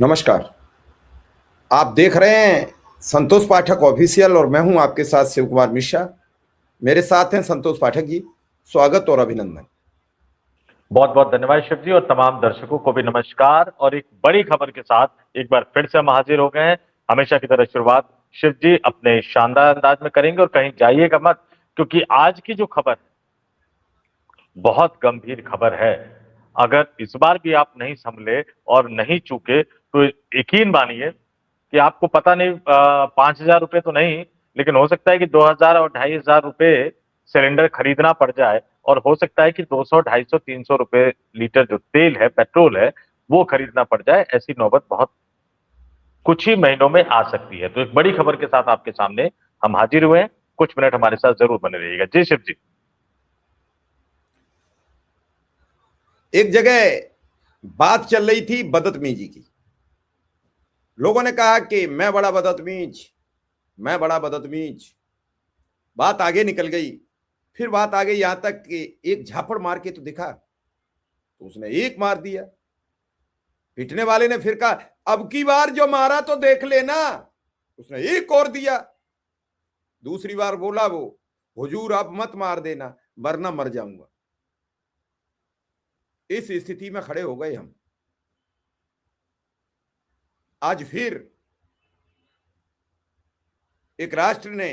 नमस्कार। आप देख रहे हैं संतोष पाठक ऑफिशियल और मैं हूं आपके साथ शिव कुमार मिश्रा। मेरे साथ हैं संतोष पाठक जी। स्वागत और अभिनंदन। बहुत बहुत धन्यवाद शिव जी और तमाम दर्शकों को भी नमस्कार। और एक बड़ी खबर के साथ एक बार फिर से हम हाजिर हो गए हैं। हमेशा की तरह शुरुआत शिव जी अपने शानदार अंदाज में करेंगे और कहीं जाइएगा मत, क्योंकि आज की जो खबर बहुत गंभीर खबर है। अगर इस बार भी आप नहीं संभले और नहीं चूके तो यकीन मानिए कि आपको पता नहीं 5,000 रुपए तो नहीं, लेकिन हो सकता है कि 2,000 और 2,500 रुपए सिलेंडर खरीदना पड़ जाए। और हो सकता है कि 200, 250, 300 रुपए लीटर जो तेल है, पेट्रोल है, वो खरीदना पड़ जाए। ऐसी नौबत बहुत कुछ ही महीनों में आ सकती है। तो एक बड़ी खबर के साथ आपके सामने हम हाजिर हुए हैं। कुछ मिनट हमारे साथ जरूर बने रहिएगा। जी शिव जी। एक जगह बात चल रही थी बदतमीजी की। लोगों ने कहा कि मैं बड़ा बदतमीज, मैं बड़ा बदतमीज। बात आगे निकल गई। फिर बात आ गई यहां तक कि एक झापड़ मार के तो दिखा, तो उसने एक मार दिया। पिटने वाले ने फिर कहा अब की बार जो मारा तो देख लेना, उसने एक और दिया। दूसरी बार बोला वो, हुजूर अब मत मार देना वरना मर जाऊंगा। इस स्थिति में खड़े हो गए हम। आज फिर एक राष्ट्र ने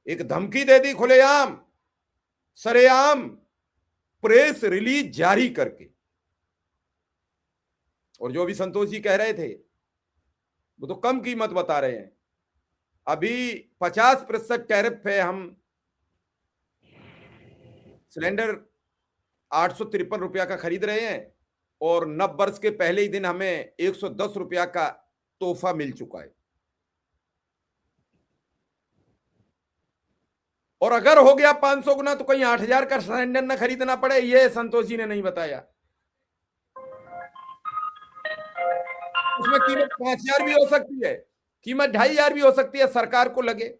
एक धमकी दे दी, खुलेआम सरेआम प्रेस रिलीज जारी करके। और जो भी संतोष जी कह रहे थे वो तो कम कीमत बता रहे हैं। अभी 50% टैरिफ पे हम सिलेंडर 853 रुपया का खरीद रहे हैं और नव वर्ष के पहले ही दिन हमें 110 रुपया का तोहफा मिल चुका है। और अगर हो गया 500 गुना तो कहीं 8,000 का सिलेंडर ना खरीदना पड़े, ये संतोष जी ने नहीं बताया। उसमें कीमत 5,000 भी हो सकती है, कीमत 2,500 भी हो सकती है, सरकार को लगे।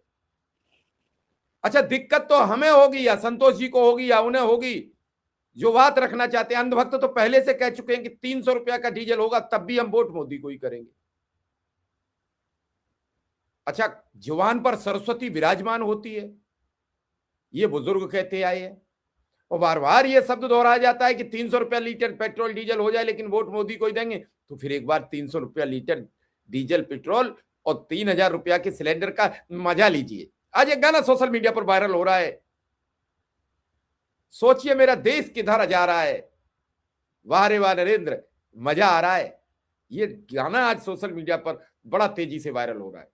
अच्छा, दिक्कत तो हमें होगी या संतोष जी को होगी या उन्हें होगी जो बात रखना चाहते हैं। अंधभक्त तो पहले से कह चुके हैं कि 300 रुपया का डीजल होगा तब भी हम वोट मोदी को ही करेंगे। अच्छा, जुबान पर सरस्वती विराजमान होती है, ये बुजुर्ग कहते आए हैं। और बार बार ये शब्द दोहराया जाता है कि 300 रुपया लीटर पेट्रोल डीजल हो जाए लेकिन वोट मोदी को ही देंगे। तो फिर एक बार 300 रुपया लीटर डीजल पेट्रोल और 3,000 रुपया के सिलेंडर का मजा लीजिए। आज एक गाना सोशल मीडिया पर वायरल हो रहा है, सोचिए मेरा देश किधर जा रहा है, वाह रे वाह नरेंद्र, मजा आ रहा है। ये गाना आज सोशल मीडिया पर बड़ा तेजी से वायरल हो रहा है।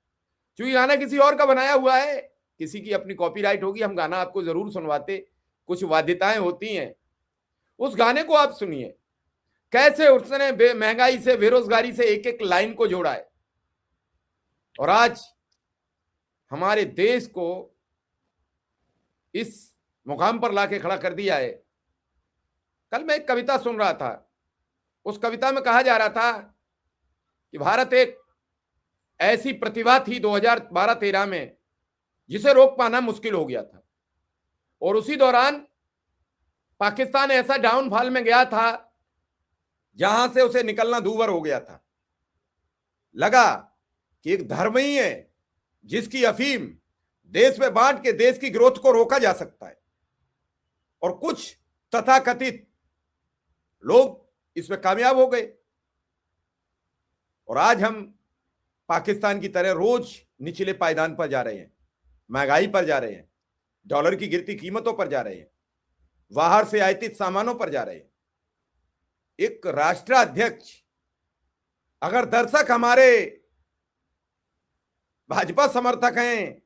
क्योंकि गाना किसी और का बनाया हुआ है, किसी की अपनी कॉपीराइट होगी, हम गाना आपको जरूर सुनवाते, कुछ बाध्यताएं होती हैं। उस गाने को आप सुनिए, कैसे उसने महंगाई से, बेरोजगारी से एक एक लाइन को जोड़ा है और आज हमारे देश को इस मुकाम पर लाके खड़ा कर दिया है। कल मैं एक कविता सुन रहा था, उस कविता में कहा जा रहा था कि भारत एक ऐसी प्रतिभा थी 2012-13 में जिसे रोक पाना मुश्किल हो गया था। और उसी दौरान पाकिस्तान ऐसा डाउनफॉल में गया था जहां से उसे निकलना दूभर हो गया था। लगा कि एक धर्म ही है जिसकी अफीम देश में बांट के देश की ग्रोथ को रोका जा सकता है। और कुछ तथाकथित लोग इसमें कामयाब हो गए और आज हम पाकिस्तान की तरह रोज निचले पायदान पर जा रहे हैं, महंगाई पर जा रहे हैं, डॉलर की गिरती कीमतों पर जा रहे हैं, बाहर से आयातित सामानों पर जा रहे हैं। एक राष्ट्राध्यक्ष, अगर दर्शक हमारे भाजपा समर्थक हैं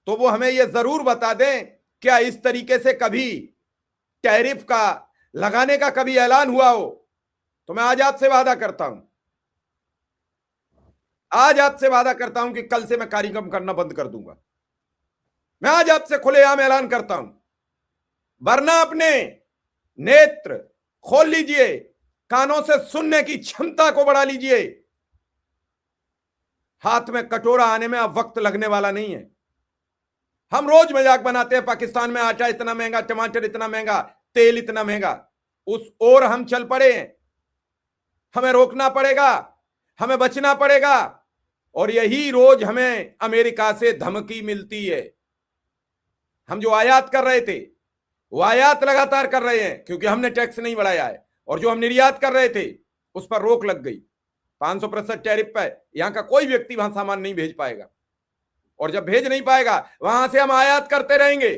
तो वो हमें यह जरूर बता दें, क्या इस तरीके से कभी टैरिफ का लगाने का कभी ऐलान हुआ हो? तो मैं आज आपसे वादा करता हूं, आज आपसे वादा करता हूं कि कल से मैं कार्यक्रम करना बंद कर दूंगा। मैं आज आपसे खुलेआम ऐलान करता हूं, वरना अपने नेत्र खोल लीजिए, कानों से सुनने की क्षमता को बढ़ा लीजिए। हाथ में कटोरा आने में अब वक्त लगने वाला नहीं है। हम रोज मजाक बनाते हैं, पाकिस्तान में आटा इतना महंगा, टमाटर इतना महंगा, तेल इतना महंगा। उस ओर हम चल पड़े हैं, हमें रोकना पड़ेगा। हमें बचना पड़ेगा। और यही रोज हमें अमेरिका से धमकी मिलती है। हम जो आयात कर रहे थे वो आयात लगातार कर रहे हैं क्योंकि हमने टैक्स नहीं बढ़ाया है, और जो हम निर्यात कर रहे थे उस पर रोक लग गई। 500% टैरिफ पर यहां का कोई व्यक्ति वहां सामान नहीं भेज पाएगा, और जब भेज नहीं पाएगा वहां से हम आयात करते रहेंगे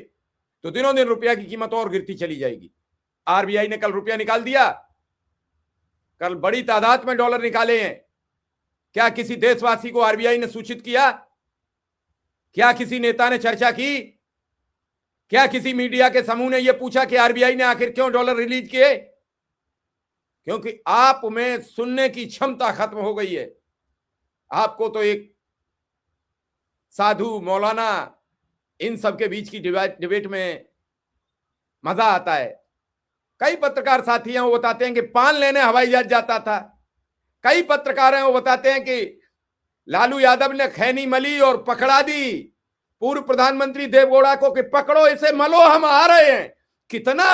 तो दिनों दिन रुपया की कीमत और गिरती चली जाएगी। आरबीआई ने कल रुपया निकाल दिया, कल बड़ी तादाद में डॉलर निकाले हैं। क्या किसी देशवासी को आरबीआई ने सूचित किया? क्या किसी नेता ने चर्चा की? क्या किसी मीडिया के समूह ने यह पूछा कि आरबीआई ने आखिर क्यों डॉलर रिलीज किए? क्योंकि आप में सुनने की क्षमता खत्म हो गई है। आपको तो एक साधु मौलाना इन सब के बीच की डिबेट में मजा आता है। कई पत्रकार साथी हैं वो बताते हैं कि पान लेने हवाई जहाज जाता था। कई पत्रकार हैं वो बताते हैं कि लालू यादव ने खैनी मली और पकड़ा दी पूर्व प्रधानमंत्री देवगौड़ा को कि पकड़ो इसे, मलो, हम आ रहे हैं। कितना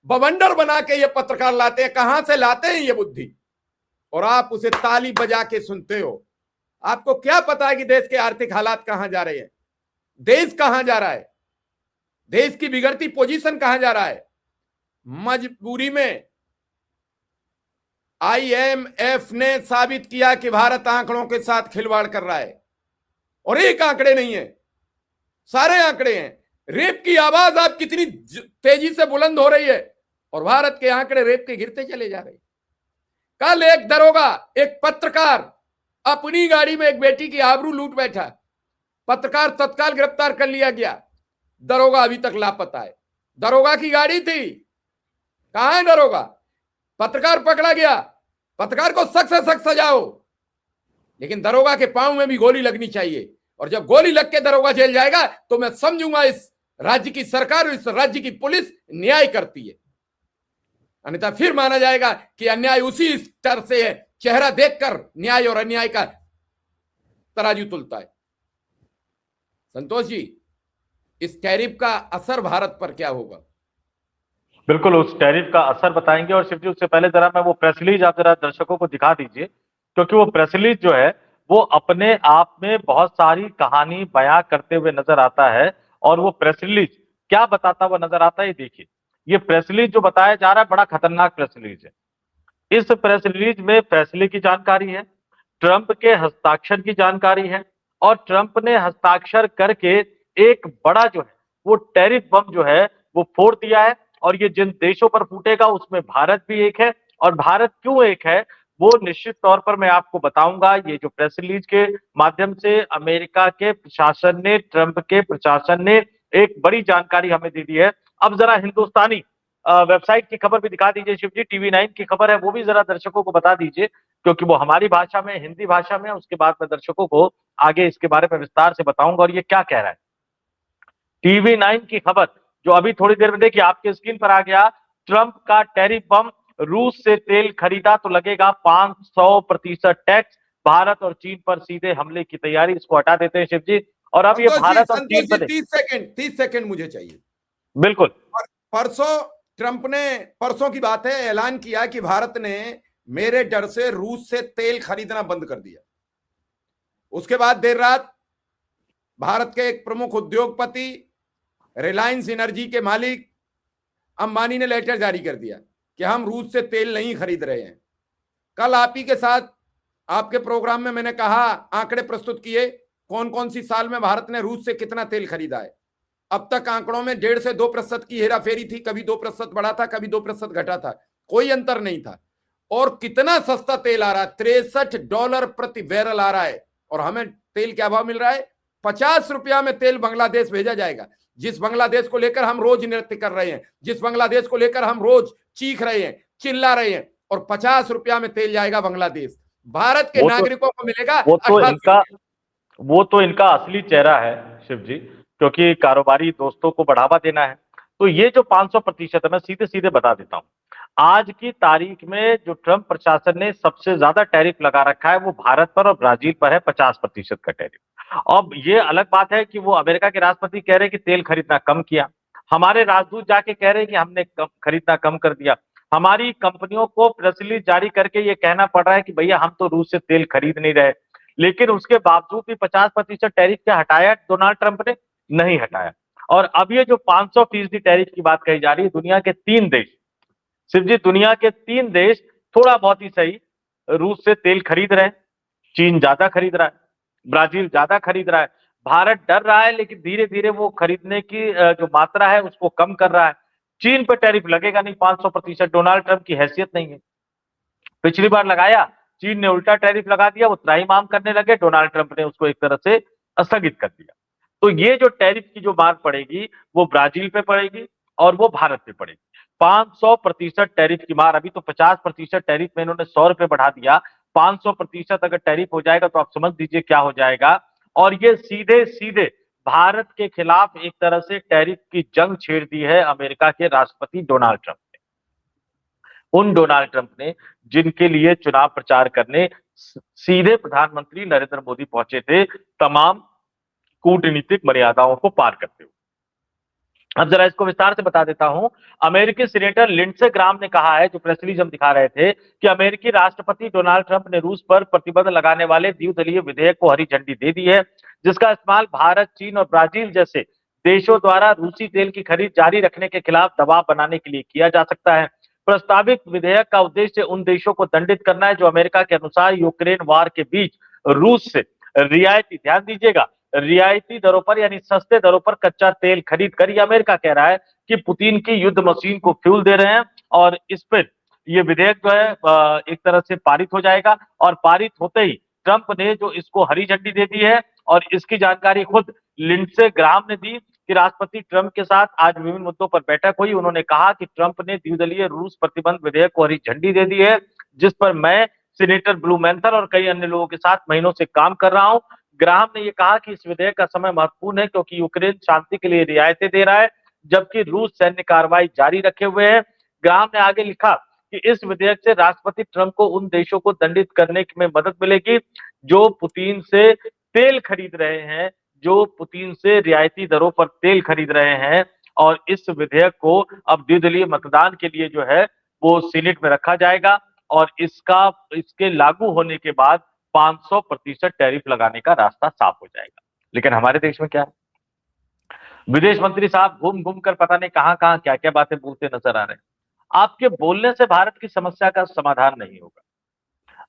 बवंडर बना के ये पत्रकार लाते हैं, कहां से लाते हैं ये बुद्धि, और आप उसे ताली बजा के सुनते हो। आपको क्या पता है कि देश के आर्थिक हालात कहां जा रहे हैं, देश कहां जा रहा है, देश की बिगड़ती पोजीशन कहां जा रहा है। मजबूरी में आईएमएफ ने साबित किया कि भारत आंकड़ों के साथ खिलवाड़ कर रहा है, और एक आंकड़े नहीं है, सारे आंकड़े हैं। रेप की आवाज आप कितनी तेजी से बुलंद हो रही है, और भारत के आंकड़े रेप के गिरते चले जा रहे हैं। कल एक दरोगा, एक पत्रकार अपनी गाड़ी में एक बेटी की आबरू लूट बैठा, पत्रकार तत्काल गिरफ्तार कर लिया गया, दरोगा अभी तक लापता है। दरोगा की गाड़ी थी, कहां है दरोगा? पत्रकार पकड़ा गया, पत्रकार को सख्त से सख्त सजाओ, लेकिन दरोगा के पांव में भी गोली लगनी चाहिए, और जब गोली लग के दरोगा जेल जाएगा तो मैं समझूंगा इस राज्य की सरकार, इस राज्य की पुलिस न्याय करती है। अन्यथा फिर माना जाएगा कि अन्याय उसी स्तर से है, चेहरा देखकर न्याय और अन्याय का तराजू तुलता है। संतोष जी, इस टैरिफ का असर भारत पर क्या होगा? बिल्कुल, उस टैरिफ का असर बताएंगे। और शिव जी, उससे पहले जरा मैं वो प्रेस रिलीज आप जरा दर्शकों को दिखा दीजिए, क्योंकि वो प्रेस रिलीज जो है वो अपने आप में बहुत सारी कहानी बयां करते हुए नजर आता है। और वो प्रेस रिलीज क्या बताता हुआ नजर आता है, ये देखिए। ये प्रेस रिलीज जो बताया जा रहा है बड़ा खतरनाक प्रेस रिलीज है। इस प्रेस रिलीज में फैसले की जानकारी है, ट्रंप के हस्ताक्षर की जानकारी है, और ट्रंप ने हस्ताक्षर करके एक बड़ा जो है वो टैरिफ बम जो है वो फोड़ दिया है। और ये जिन देशों पर फूटेगा उसमें भारत भी एक है। और भारत क्यों एक है वो निश्चित तौर पर मैं आपको बताऊंगा। ये जो प्रेस रिलीज के माध्यम से अमेरिका के प्रशासन ने, ट्रंप के प्रशासन ने एक बड़ी जानकारी हमें दे दी है। अब जरा हिंदुस्तानी वेबसाइट की खबर भी दिखा दीजिए शिव जी, टीवी9 की खबर है, वो भी जरा दर्शकों को बता दीजिए, क्योंकि वो हमारी भाषा में, हिंदी भाषा में। उसके बाद मैं दर्शकों को आगे इसके बारे में विस्तार से बताऊंगा और ये क्या कह रहा है। टीवी9 की खबर जो अभी थोड़ी देर में देखिए आपके स्क्रीन पर आ गया। ट्रंप का टैरिफ बम, रूस से तेल खरीदा तो लगेगा 500% टैक्स, भारत और चीन पर सीधे हमले की तैयारी। इसको हटा देते हैं शिव जी। और अब ये भारत और चीन पर 30 सेकंड मुझे चाहिए। बिल्कुल। परसों ट्रंप ने, परसों की बात है, ऐलान किया कि भारत ने मेरे डर से रूस से तेल खरीदना बंद कर दिया। उसके बाद देर रात भारत के एक प्रमुख उद्योगपति, रिलायंस एनर्जी के मालिक अंबानी ने लेटर जारी कर दिया कि हम रूस से तेल नहीं खरीद रहे हैं। कल आप ही के साथ आपके प्रोग्राम में मैंने कहा, आंकड़े प्रस्तुत किए, कौन कौन सी साल में भारत ने रूस से कितना तेल खरीदा है। अब तक आंकड़ों में 1.5 से 2% की हेराफेरी थी, कभी 2% बढ़ा था, कभी 2% घटा था, कोई अंतर नहीं था। और कितना सस्ता तेल आ रहा है, $63 प्रति बैरल आ रहा है। और हमें तेल क्या भाव मिल रहा है? 50 रुपया में तेल बांग्लादेश भेजा जाएगा, जिस बांग्लादेश को लेकर हम रोज नृत्य कर रहे हैं, जिस बांग्लादेश को लेकर हम रोज चीख रहे हैं, चिल्ला रहे हैं, और 50 रुपया में तेल जाएगा बांग्लादेश। भारत के नागरिकों को मिलेगा वो तो इनका असली चेहरा है शिव जी, क्योंकि कारोबारी दोस्तों को बढ़ावा देना है। तो ये जो 500% है, मैं सीधे सीधे बता देता हूं, आज की तारीख में जो ट्रंप प्रशासन ने सबसे ज्यादा टैरिफ लगा रखा है वो भारत पर और ब्राजील पर है, 50% का टैरिफ। अब ये अलग बात है कि वो अमेरिका के राष्ट्रपति कह रहे हैं कि तेल खरीदना कम किया, हमारे राजदूत जाके कह रहे हैं कि हमने खरीदना कम कर दिया। हमारी कंपनियों को प्रेस रिलीज जारी करके ये कहना पड़ रहा है कि भैया हम तो रूस से तेल खरीद नहीं रहे, लेकिन उसके बावजूद भी 50% टैरिफ क्या हटाया डोनाल्ड ट्रंप ने? नहीं हटाया। और अब ये जो 500% टैरिफ की बात कही जा रही है, दुनिया के 3 देश, सिर्फ जी दुनिया के 3 देश थोड़ा बहुत ही सही रूस से तेल खरीद रहे हैं। चीन ज्यादा खरीद रहा है, ब्राजील ज्यादा खरीद रहा है, भारत डर रहा है लेकिन धीरे धीरे वो खरीदने की जो मात्रा है उसको कम कर रहा है। चीन पर टैरिफ लगेगा नहीं 500%, डोनाल्ड ट्रंप की हैसियत नहीं है। पिछली बार लगाया, चीन ने उल्टा टैरिफ लगा दिया, वो त्राहिमाम करने लगे, डोनाल्ड ट्रंप ने उसको एक तरह से स्थगित कर दिया। तो ये जो टैरिफ की जो मार पड़ेगी वो ब्राजील पे पड़ेगी और वो भारत पे पड़ेगी। 500% टैरिफ की मार, अभी तो 50% टैरिफ में इन्होंने 100 रुपए बढ़ा दिया, 500% अगर टैरिफ हो जाएगा तो आप समझ दीजिए क्या हो जाएगा। और ये सीधे सीधे भारत के खिलाफ एक तरह से टैरिफ की जंग छेड़ दी है अमेरिका के राष्ट्रपति डोनाल्ड ट्रंप ने। उन डोनाल्ड ट्रंप ने जिनके लिए चुनाव प्रचार करने सीधे प्रधानमंत्री नरेंद्र मोदी पहुंचे थे, तमाम कूटनीतिक मर्यादाओं को पार करते हुए। अब जरा इसको विस्तार से बता देता हूं। अमेरिकी सीनेटर लिंडसे ग्राम ने कहा है, जो प्रेस रिलीज हम दिखा रहे थे, कि अमेरिकी राष्ट्रपति डोनाल्ड ट्रंप ने रूस पर प्रतिबंध लगाने वाले द्विदलीय विधेयक को हरी झंडी दे दी है, जिसका इस्तेमाल भारत, चीन और ब्राजील जैसे देशों द्वारा रूसी तेल की खरीद जारी रखने के खिलाफ दबाव बनाने के लिए किया जा सकता है। प्रस्तावित विधेयक का उद्देश्य उन देशों को दंडित करना है जो अमेरिका के अनुसार यूक्रेन वार के बीच रूस से रियायती, ध्यान दीजिएगा, रियायती दरों पर यानी सस्ते दरों पर कच्चा तेल खरीद कर, यह अमेरिका कह रहा है कि पुतिन की युद्ध मशीन को फ्यूल दे रहे हैं। और इस पर यह विधेयक जो है एक तरह से पारित हो जाएगा, और पारित होते ही ट्रंप ने जो इसको हरी झंडी दे दी है, और इसकी जानकारी खुद लिंडसे ग्राम ने दी कि राष्ट्रपति ट्रंप के साथ आज विभिन्न मुद्दों पर बैठक हुई। उन्होंने कहा कि ट्रंप ने द्विदलीय रूस प्रतिबंध विधेयक को हरी झंडी दे दी है, जिस पर मैं, सीनेटर ब्लूमेंथल और कई अन्य लोगों के साथ महीनों से काम कर रहा हूं। ग्राहम ने यह कहा कि इस विधेयक का समय महत्वपूर्ण है क्योंकि यूक्रेन शांति के लिए रियायतें दे रहा है जबकि रूस सैन्य कार्रवाई जारी रखे हुए है। ग्राहम ने आगे लिखा कि इस विधेयक से राष्ट्रपति ट्रंप को उन देशों को दंडित करने में मदद मिलेगी जो पुतिन से तेल खरीद रहे हैं, जो पुतिन से रियायती दरों पर तेल खरीद रहे हैं। और इस विधेयक को अब द्विदलीय मतदान के लिए जो है वो सीनेट में रखा जाएगा, और इसके लागू होने के बाद 500% टैरिफ लगाने का रास्ता साफ हो जाएगा। लेकिन हमारे देश में क्या है, विदेश मंत्री साहब घूम घूम कर पता नहीं कहां कहां क्या क्या बातें बोलते नजर आ रहे हैं। आपके बोलने से भारत की समस्या का समाधान नहीं होगा,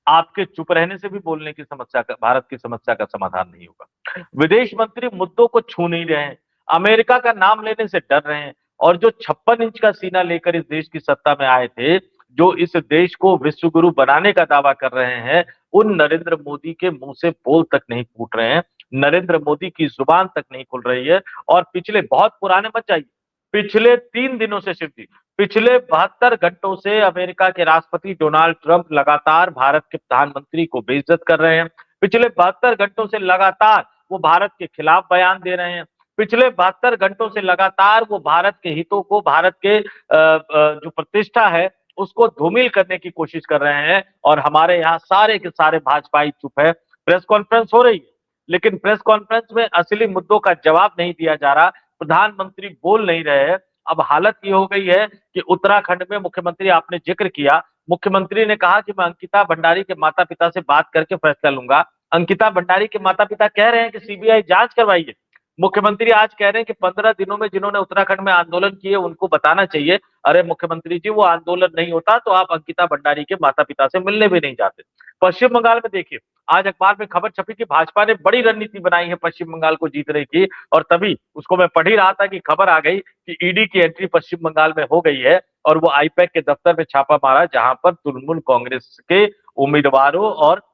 आपके चुप रहने से भी बोलने की समस्या का, भारत की समस्या का समाधान नहीं होगा। विदेश मंत्री मुद्दों को छू नहीं रहे हैं, अमेरिका का नाम लेने से डर रहे हैं, और जो 56 इंच का सीना लेकर इस देश की सत्ता में आए थे, जो इस देश को विश्व गुरु बनाने का दावा कर रहे हैं, उन नरेंद्र मोदी के मुंह से बोल तक नहीं फूट रहे हैं, नरेंद्र मोदी की जुबान तक नहीं खुल रही है। और पिछले, बहुत पुराने मत जाइए, पिछले 3 दिनों से शिव जी, पिछले 72 घंटों से अमेरिका के राष्ट्रपति डोनाल्ड ट्रंप लगातार भारत के प्रधानमंत्री को बेइज्जत कर रहे हैं। पिछले 72 घंटों से लगातार वो भारत के खिलाफ बयान दे रहे हैं। पिछले 72 घंटों से लगातार वो भारत के हितों को, भारत के जो प्रतिष्ठा है उसको धूमिल करने की कोशिश कर रहे हैं। और हमारे यहाँ सारे के सारे भाजपाई चुप है। प्रेस कॉन्फ्रेंस हो रही है, लेकिन प्रेस कॉन्फ्रेंस में असली मुद्दों का जवाब नहीं दिया जा रहा, प्रधानमंत्री बोल नहीं रहे हैं। अब हालत ये हो गई है कि उत्तराखंड में मुख्यमंत्री, आपने जिक्र किया, मुख्यमंत्री ने कहा कि मैं अंकिता भंडारी के माता पिता से बात करके फैसला लूंगा। अंकिता भंडारी के माता पिता कह रहे हैं कि सीबीआई जांच करवाइए। मुख्यमंत्री आज कह रहे हैं कि 15 दिनों में जिन्होंने उत्तराखंड में आंदोलन किए उनको बताना चाहिए। अरे मुख्यमंत्री जी, वो आंदोलन नहीं होता तो आप अंकिता भंडारी के माता पिता से मिलने भी नहीं जाते। पश्चिम बंगाल में देखिए, आज अखबार में खबर छपी कि भाजपा ने बड़ी रणनीति बनाई है पश्चिम बंगाल को जीतने की, और तभी उसको मैं पढ़ ही रहा था कि खबर आ गई कि ईडी की एंट्री पश्चिम बंगाल में हो गई है, और वो आईपैक के दफ्तर में छापा मारा जहां पर तृणमूल कांग्रेस के उम्मीदवारों और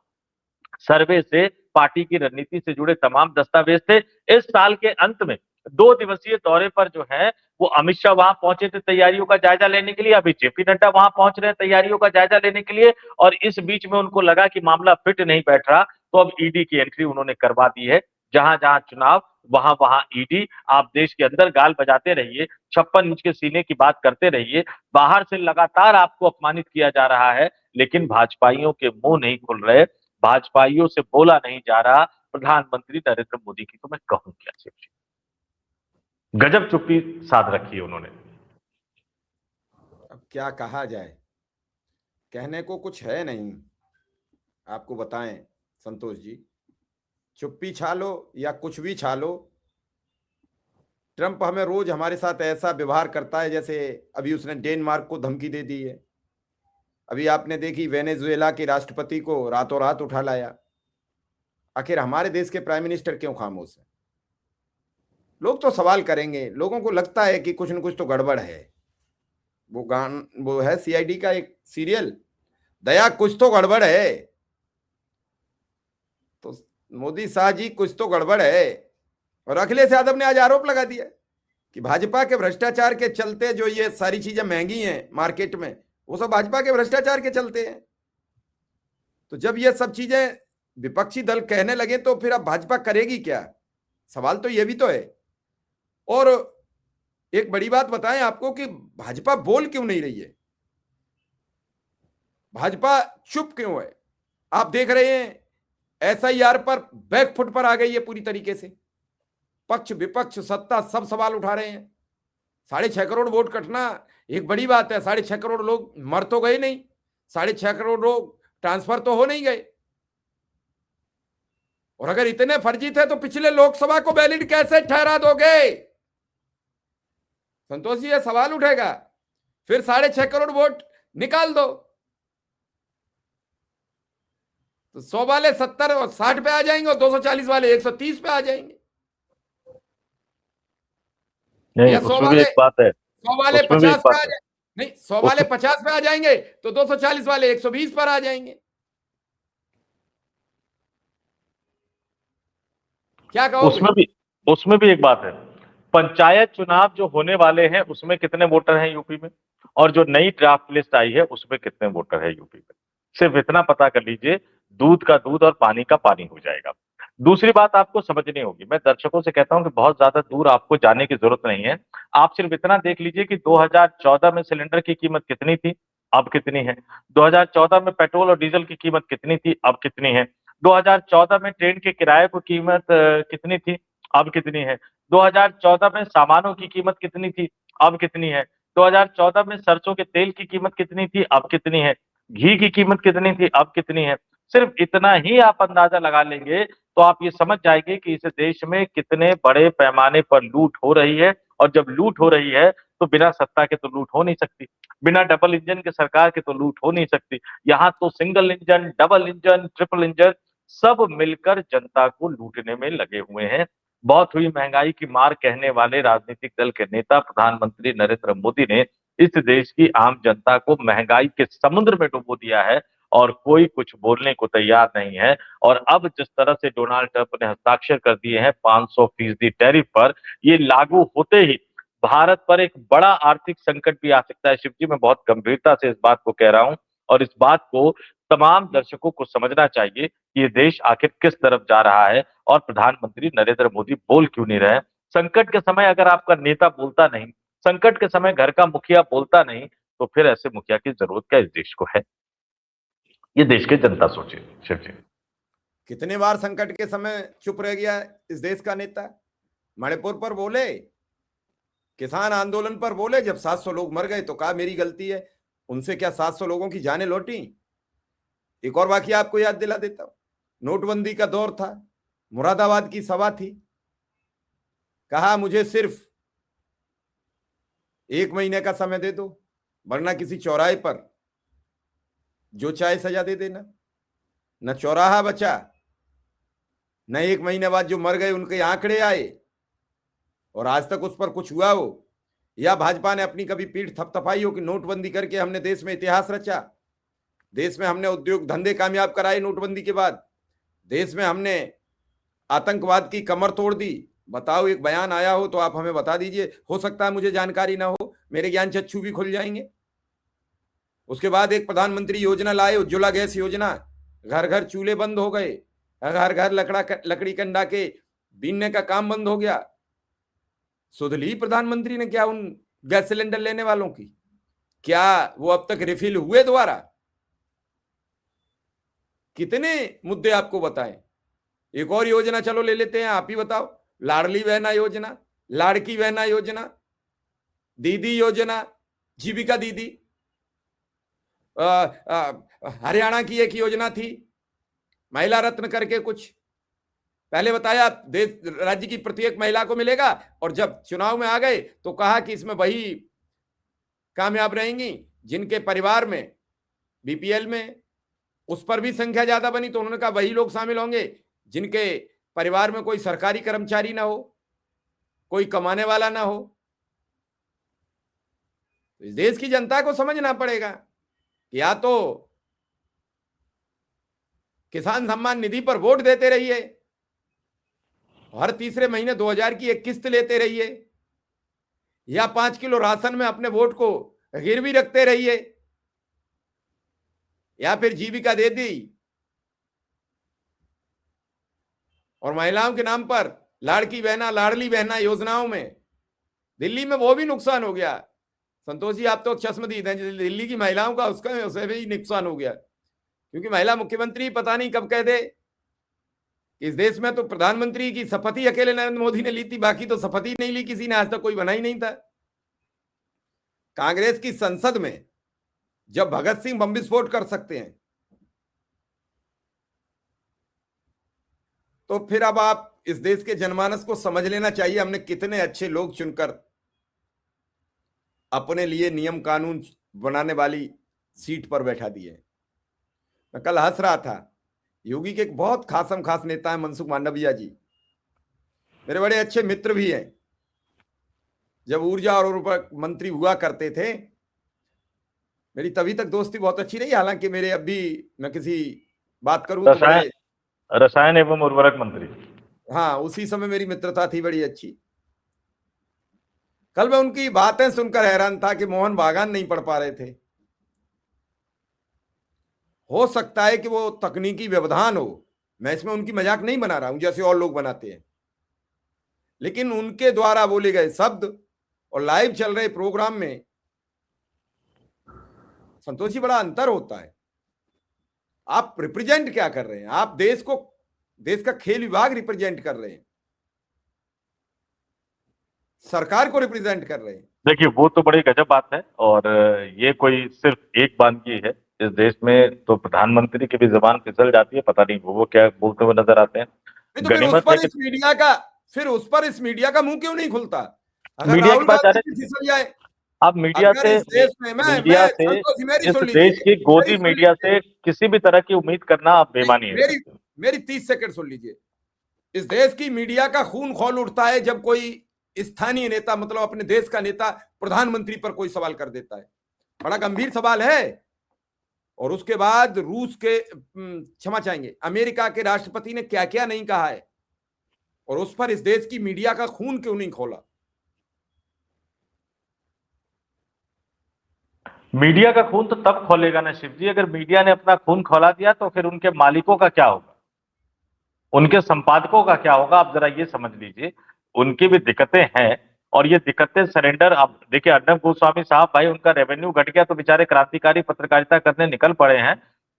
सर्वे से पार्टी की रणनीति से जुड़े तमाम दस्तावेज थे। इस साल के अंत में 2 दिवसीय दौरे पर जो है वो अमित शाह वहां पहुंचे थे तैयारियों का जायजा लेने के लिए, अभी जेपी नड्डा वहां पहुंच रहे हैं तैयारियों का जायजा लेने के लिए। और इस बीच में उनको लगा कि मामला फिट नहीं बैठ रहा, तो अब ईडी की एंट्री उन्होंने करवा दी है। जहां जहां चुनाव वहां वहां ईडी। आप देश के अंदर गाल बजाते रहिए, 56 इंच के सीने की बात करते रहिए, बाहर से लगातार आपको अपमानित किया जा रहा है, लेकिन भाजपाइयों के मुंह नहीं खुल रहे, भाजपाइयों से बोला नहीं जा रहा। प्रधानमंत्री नरेंद्र मोदी की तो मैं कहूं क्या, शिव जी, गजब चुप्पी साध रखी है उन्होंने। अब क्या कहा जाए, कहने को कुछ है नहीं। आपको बताएं संतोष जी, चुप्पी छा लो या कुछ भी छा लो, ट्रंप हमें रोज हमारे साथ ऐसा व्यवहार करता है जैसे अभी उसने डेनमार्क को धमकी दे दी है। अभी आपने देखी वेनेजुएला के राष्ट्रपति को रातों रात उठा लाया। आखिर हमारे देश के प्राइम मिनिस्टर क्यों खामोश है? लोग तो सवाल करेंगे, लोगों को लगता है कि कुछ न कुछ तो गड़बड़ है। वो है सीआईडी का एक सीरियल, दया कुछ तो गड़बड़ है। तो मोदी शाह जी कुछ तो गड़बड़ है। और अखिलेश यादव ने आज आरोप लगा दिया कि भाजपा के भ्रष्टाचार के चलते जो ये सारी चीजें महंगी हैं मार्केट में, वो सब भाजपा के भ्रष्टाचार के चलते हैं। तो जब ये सब चीजें विपक्षी दल कहने लगे तो फिर अब भाजपा करेगी क्या? सवाल तो ये भी तो है। और एक बड़ी बात बताएं आपको कि भाजपा बोल क्यों नहीं रही है, भाजपा चुप क्यों है? आप देख रहे हैं एसआईआर पर बैकफुट पर आ गई है पूरी तरीके से। पक्ष विपक्ष सत्ता सब सवाल उठा रहे हैं। 6.5 करोड़ वोट कटना एक बड़ी बात है। 6.5 करोड़ लोग मर तो गए नहीं, 6.5 करोड़ लोग ट्रांसफर तो हो नहीं गए। और अगर इतने फर्जी थे तो पिछले लोकसभा को वैलिड कैसे ठहरा दोगे? संतोष जी, ये सवाल उठेगा। फिर 6.5 करोड़ वोट निकाल दो तो 100 वाले 70 और 60 पे आ जाएंगे और 240 वाले 130 पे आ जाएंगे। नहीं, या 100 उसमें भी वाले एक बात है, 100 वाले उसमें भी 50 एक पे बात आ है। जाए, नहीं 100 वाले उसमें 50 पे आ जाएंगे तो 240 वाले 120 पर आ जाएंगे। क्या कहोगे? उसमें भी एक बात है। पंचायत चुनाव जो होने वाले हैं उसमें कितने वोटर हैं यूपी में, और जो नई ड्राफ्ट लिस्ट आई है उसमें कितने वोटर है यूपी में, सिर्फ इतना पता कर लीजिए, दूध का दूध और पानी का पानी हो जाएगा। दूसरी बात आपको समझनी होगी, मैं दर्शकों से कहता हूं कि बहुत ज्यादा दूर आपको जाने की जरूरत नहीं है। आप सिर्फ इतना देख लीजिए कि 2014 में सिलेंडर की कीमत कितनी थी, अब कितनी है। 2014 में पेट्रोल और डीजल की कीमत कितनी थी, अब कितनी है। 2014 में ट्रेन के किराए की कीमत कितनी थी, अब कितनी है। 2014 में सामानों की कीमत कितनी थी, अब कितनी है। 2014 में सरसों के तेल की कीमत कितनी थी, अब कितनी है। घी की कीमत कितनी थी, अब कितनी है। सिर्फ इतना ही आप अंदाजा लगा लेंगे तो आप ये समझ जाएंगे कि इस देश में कितने बड़े पैमाने पर लूट हो रही है। और जब लूट हो रही है तो बिना सत्ता के तो लूट हो नहीं सकती, बिना डबल इंजन के सरकार के तो लूट हो नहीं सकती। यहाँ तो single engine, double engine, triple engine सब मिलकर जनता को लूटने में लगे हुए हैं। बहुत हुई महंगाई की मार कहने वाले राजनीतिक दल के नेता प्रधानमंत्री नरेंद्र मोदी ने इस देश की आम जनता को महंगाई के समुद्र में डुबो दिया है और कोई कुछ बोलने को तैयार नहीं है। और अब जिस तरह से डोनाल्ड ट्रंप ने हस्ताक्षर कर दिए हैं 500% टैरिफ पर, ये लागू होते ही भारत पर एक बड़ा आर्थिक संकट भी आ सकता है। शिव जी, मैं बहुत गंभीरता से इस बात को कह रहा हूं और इस बात को तमाम दर्शकों को समझना चाहिए कि ये देश आखिर किस तरफ जा रहा है और प्रधानमंत्री नरेंद्र मोदी बोल क्यों नहीं रहे। संकट के समय अगर आपका नेता बोलता नहीं, संकट के समय घर का मुखिया बोलता नहीं, तो फिर ऐसे मुखिया की जरूरत क्या इस देश को है? ये देश की जनता सोचे शिव जी। कितने बार संकट के समय चुप रह गया इस देश का नेता? मणिपुर पर बोले, किसान आंदोलन पर बोले, जब 700 लोग मर गए तो कहा मेरी गलती है। उनसे क्या 700 लोगों की जानें लौटी? एक और वाकया आपको याद दिला देता हूं। नोटबंदी का दौर था, मुरादाबाद की सभा थी, कहा मुझे सिर्फ 1 महीने का समय दे दो वरना किसी चौराहे पर जो चाहे सजा दे देना। न चौराहा बचा, न 1 महीने बाद जो मर गए उनके आंकड़े आए और आज तक उस पर कुछ हुआ हो। या भाजपा ने अपनी कभी पीठ थपथपाई हो कि नोटबंदी करके हमने देश में इतिहास रचा, देश में हमने उद्योग धंधे कामयाब कराए, नोटबंदी के बाद देश में हमने आतंकवाद की कमर तोड़ दी। बताओ, एक बयान आया हो तो आप हमें बता दीजिए। हो सकता है मुझे जानकारी ना हो, मेरे ज्ञान चक्षु भी खुल जाएंगे। उसके बाद एक प्रधानमंत्री योजना लाए, उज्ज्वला गैस योजना, घर घर चूल्हे बंद हो गए, घर घर लकड़ी कंडा के बीनने का काम बंद हो गया। सुध ली प्रधानमंत्री ने क्या उन गैस सिलेंडर लेने वालों की? क्या वो अब तक रिफिल हुए दोबारा? कितने मुद्दे आपको बताएं। एक और योजना चलो ले लेते हैं, आप ही बताओ। लाडली बहना योजना, लाड़की बहना योजना, दीदी योजना, जीविका दीदी, हरियाणा की एक योजना थी महिला रत्न करके, कुछ पहले बताया देश राज्य की प्रत्येक महिला को मिलेगा, और जब चुनाव में आ गए तो कहा कि इसमें वही कामयाब रहेंगी जिनके परिवार में बीपीएल में, उस पर भी संख्या ज्यादा बनी तो उन्होंने कहा वही लोग शामिल होंगे जिनके परिवार में कोई सरकारी कर्मचारी ना हो, कोई कमाने वाला ना हो। तो इस देश की जनता को समझना पड़ेगा कि या तो किसान सम्मान निधि पर वोट देते रहिए, हर तीसरे महीने 2000 की एक किस्त लेते रहिए, या 5 किलो राशन में अपने वोट को गिरवी रखते रहिए, या फिर जीविका दे दी और महिलाओं के नाम पर लाड़की बहना लाडली बहना योजनाओं में दिल्ली में वो भी नुकसान हो गया। संतोष जी आप तो चश्मदीद हैं, दिल्ली की महिलाओं का उसका उसे भी नुकसान हो गया, क्योंकि महिला मुख्यमंत्री पता नहीं कब कह दे। इस देश में तो प्रधानमंत्री की शपथ ही अकेले नरेंद्र मोदी ने ली थी, बाकी तो शपथ ही नहीं ली किसी ने, आज तक कोई बना ही नहीं था। कांग्रेस की संसद में जब भगत सिंह बम विस्फोट कर सकते हैं, तो फिर अब आप इस देश के जनमानस को समझ लेना चाहिए हमने कितने अच्छे लोग चुनकर अपने लिए नियम कानून बनाने वाली सीट पर बैठा दिए। मैं कल हंस रहा था, योगी के एक बहुत खासम खास नेता है मनसुख मांडविया जी, मेरे बड़े अच्छे मित्र भी हैं, जब ऊर्जा और उर्वरक मंत्री हुआ करते थे मेरी तभी तक दोस्ती बहुत अच्छी रही, हालांकि मेरे अब भी मैं किसी बात करूं तो बड़े रसायन एवं उर्वरक मंत्री, हाँ उसी समय मेरी मित्रता थी बड़ी अच्छी। कल मैं उनकी बातें सुनकर हैरान था कि मोहन बागान नहीं पढ़ पा रहे थे। हो सकता है कि वो तकनीकी व्यवधान हो, मैं इसमें उनकी मजाक नहीं बना रहा हूं जैसे और लोग बनाते हैं, लेकिन उनके द्वारा बोले गए शब्द और लाइव चल रहे प्रोग्राम में संतोष जी बड़ा अंतर होता है। आप रिप्रेजेंट क्या कर रहे हैं? आप देश को, देश का खेल विभाग रिप्रेजेंट कर रहे हैं, सरकार को रिप्रेजेंट कर रहे हैं। देखिए वो तो बड़ी गजब बात है, और ये कोई सिर्फ एक वानगी है इस देश में, तो प्रधानमंत्री की भी जबान फिसल जाती है, पता नहीं वो क्या बोलते हुए नजर आते हैं। तो फिर उस पर इस मीडिया का मुंह क्यों नहीं खुलता? अगर मीडिया की राहुल बात गांधी फिसल जाए, आप मीडिया अगर से, इस देश में मीडिया से, इस देश की गोदी मीडिया से किसी भी तरह की उम्मीद करना आप बेमानी है। मेरी 30 सेकंड सुन लीजिए। इस देश की मीडिया का खून खौल उठता है जब कोई स्थानीय नेता, मतलब अपने देश का नेता, प्रधानमंत्री पर कोई सवाल कर देता है, बड़ा गंभीर सवाल है, और उसके बाद रूस के, क्षमा चाहेंगे, अमेरिका के राष्ट्रपति ने क्या क्या नहीं कहा है, और उस पर इस देश की मीडिया का खून क्यों नहीं खोला? मीडिया का खून तो तब खोलेगा ना शिव जी, अगर मीडिया ने अपना खून खौला दिया तो फिर उनके मालिकों का क्या होगा, उनके संपादकों का क्या होगा? आप जरा ये समझ लीजिए, उनकी भी दिक्कतें हैं, और ये दिक्कतें सरेंडर, अब देखिए अर्नब गोस्वामी साहब, भाई उनका रेवेन्यू घट गया तो बेचारे क्रांतिकारी पत्रकारिता करने निकल पड़े हैं,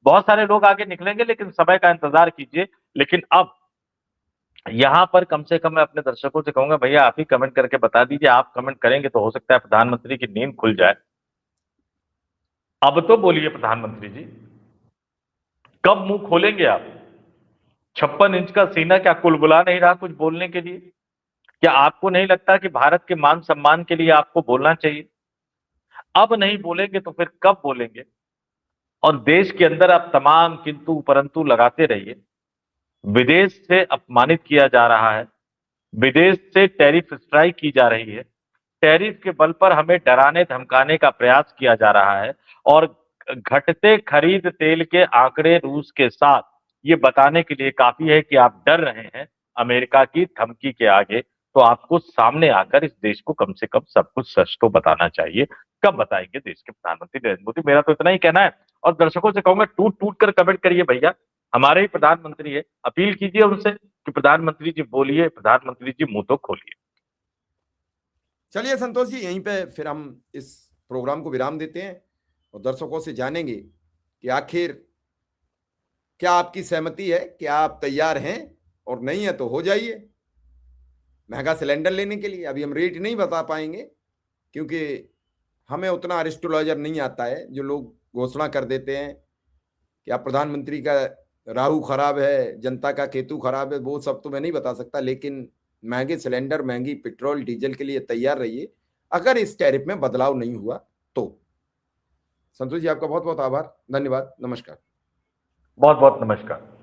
बहुत सारे लोग आगे निकलेंगे, लेकिन समय का इंतजार कीजिए। लेकिन अब यहां पर कम से कम मैं अपने दर्शकों से कहूंगा, भैया आप ही कमेंट करके बता दीजिए, आप कमेंट करेंगे तो हो सकता है प्रधानमंत्री की नींद खुल जाए। अब तो बोलिए प्रधानमंत्री जी, कब मुंह खोलेंगे आप? 56 इंच का सीना क्या कुलबुला नहीं रहा कुछ बोलने के लिए? क्या आपको नहीं लगता कि भारत के मान सम्मान के लिए आपको बोलना चाहिए? अब नहीं बोलेंगे तो फिर कब बोलेंगे? और देश के अंदर आप तमाम किंतु परंतु लगाते रहिए। विदेश से अपमानित किया जा रहा है, विदेश से टैरिफ स्ट्राइक की जा रही है, टैरिफ के बल पर हमें डराने धमकाने का प्रयास किया जा रहा है, और घटते खरीद तेल के आंकड़े रूस के साथ ये बताने के लिए काफी है कि आप डर रहे हैं अमेरिका की धमकी के आगे। तो आपको सामने आकर इस देश को कम से कम सब कुछ सच तो बताना चाहिए। कब बताएंगे देश के प्रधानमंत्री नरेंद्र मोदी? मेरा तो इतना ही कहना है, और दर्शकों से कहूंगा टूट टूट कर कमेंट करिए भैया, हमारे ही प्रधानमंत्री है, अपील कीजिए उनसे कि प्रधानमंत्री जी बोलिए, प्रधानमंत्री जी मुंह तो खोलिए। चलिए संतोष जी, यहीं पे फिर हम इस प्रोग्राम को विराम देते हैं और दर्शकों से जानेंगे कि आखिर क्या आपकी सहमति है, क्या आप तैयार हैं, और नहीं है तो हो जाइए महंगा सिलेंडर लेने के लिए। अभी हम रेट नहीं बता पाएंगे क्योंकि हमें उतना एस्ट्रोलॉजर नहीं आता है जो लोग घोषणा कर देते हैं कि आप प्रधानमंत्री का राहु खराब है, जनता का केतु खराब है, वो सब तो मैं नहीं बता सकता, लेकिन महंगे सिलेंडर, महंगी पेट्रोल डीजल के लिए तैयार रहिए अगर इस टैरिफ में बदलाव नहीं हुआ तो। संतोष जी, आपका बहुत बहुत आभार, धन्यवाद, नमस्कार। बहुत बहुत नमस्कार।